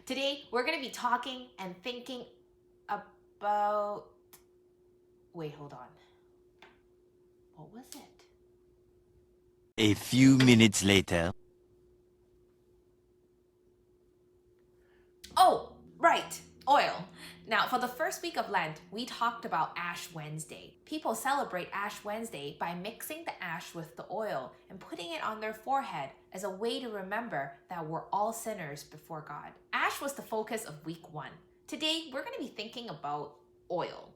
Today, we're going to be talking and thinking about... Wait, hold on. What was it? A few minutes later. Oh, right, oil. Now, for the first week of Lent, we talked about Ash Wednesday. People celebrate Ash Wednesday by mixing the ash with the oil and putting it on their forehead as a way to remember that we're all sinners before God. Ash was the focus of week 1. Today, we're going to be thinking about oil.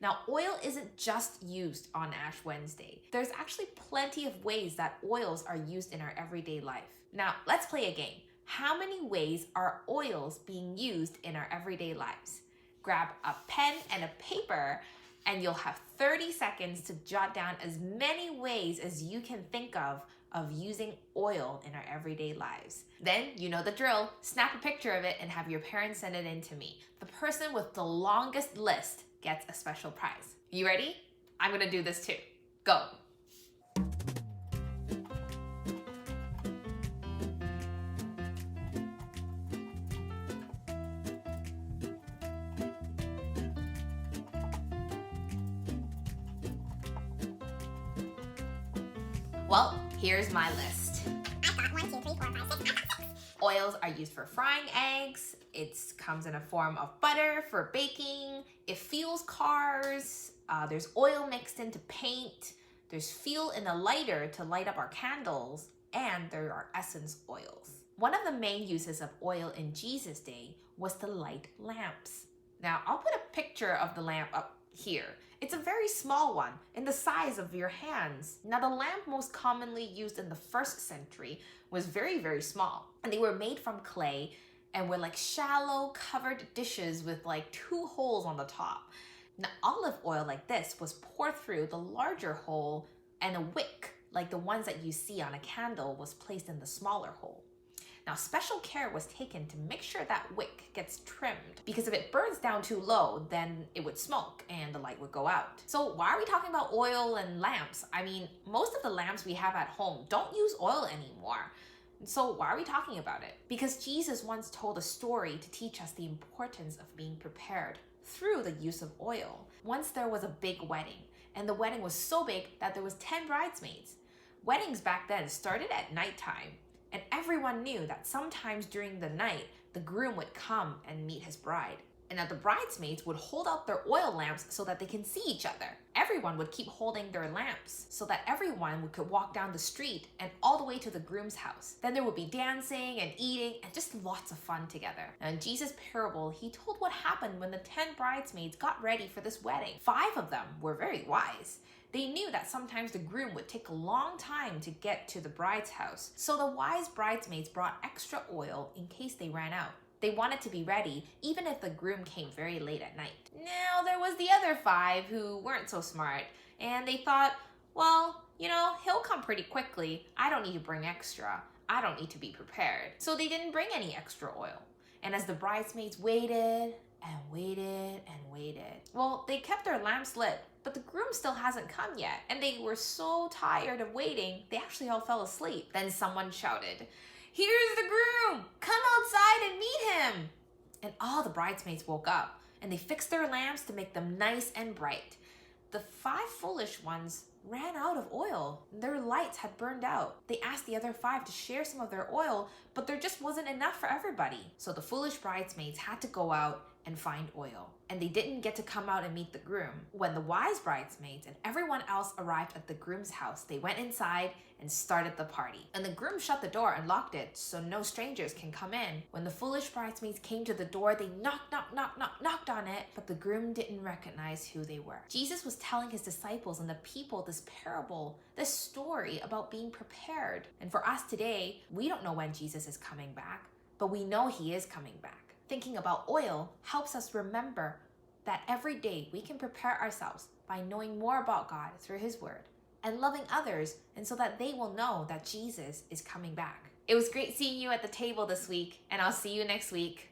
Now, oil isn't just used on Ash Wednesday. There's actually plenty of ways that oils are used in our everyday life. Now, let's play a game. How many ways are oils being used in our everyday lives? Grab a pen and a paper, and you'll have 30 seconds to jot down as many ways as you can think of using oil in our everyday lives. Then, you know the drill. Snap a picture of it and have your parents send it in to me. The person with the longest list gets a special prize. You ready? I'm gonna do this too. Go. Well, here's my list. I've got 1, 2, 3, 4, 5, 6. I've got 6. Oils are used for frying eggs. It comes in a form of butter for baking. It fuels cars. There's oil mixed into paint. There's fuel in a lighter to light up our candles. And there are essence oils. One of the main uses of oil in Jesus' day was to light lamps. Now, I'll put a picture of the lamp up here. It's a very small one, in the size of your hands. Now, the lamp most commonly used in the 1st century was very, very small. And they were made from clay and were like shallow, covered dishes with like 2 holes on the top. Now, olive oil like this was poured through the larger hole, and a wick, like the ones that you see on a candle, was placed in the smaller hole. Now, special care was taken to make sure that wick gets trimmed, because if it burns down too low, then it would smoke and the light would go out. So why are we talking about oil and lamps? I mean, most of the lamps we have at home don't use oil anymore. So why are we talking about it? Because Jesus once told a story to teach us the importance of being prepared through the use of oil. Once there was a big wedding, and the wedding was so big that there was 10 bridesmaids. Weddings back then started at nighttime. And everyone knew that sometimes during the night, the groom would come and meet his bride. And that the bridesmaids would hold out their oil lamps so that they can see each other. Everyone would keep holding their lamps so that everyone could walk down the street and all the way to the groom's house. Then there would be dancing and eating and just lots of fun together. Now, in Jesus' parable, he told what happened when the 10 bridesmaids got ready for this wedding. 5 of them were very wise. They knew that sometimes the groom would take a long time to get to the bride's house. So the wise bridesmaids brought extra oil in case they ran out. They wanted to be ready even if the groom came very late at night. Now there was the other 5 who weren't so smart, and they thought, well, you know, he'll come pretty quickly. I don't need to bring extra. I don't need to be prepared. So they didn't bring any extra oil. And as the bridesmaids waited and waited and waited, well, they kept their lamps lit, but the groom still hasn't come yet. And they were so tired of waiting, they actually all fell asleep. Then someone shouted, "Here's the groom! Come outside and meet him!" And all the bridesmaids woke up, and they fixed their lamps to make them nice and bright. The 5 foolish ones ran out of oil. Their lights had burned out. They asked the other 5 to share some of their oil, but there just wasn't enough for everybody. So the foolish bridesmaids had to go out and find oil. And they didn't get to come out and meet the groom. When the wise bridesmaids and everyone else arrived at the groom's house, they went inside and started the party. And the groom shut the door and locked it so no strangers can come in. When the foolish bridesmaids came to the door, they knocked on it, but the groom didn't recognize who they were. Jesus was telling his disciples and the people this parable, this story about being prepared. And for us today, we don't know when Jesus is coming back, but we know he is coming back. Thinking about oil helps us remember that every day we can prepare ourselves by knowing more about God through his word and loving others, and so that they will know that Jesus is coming back. It was great seeing you at the table this week, and I'll see you next week.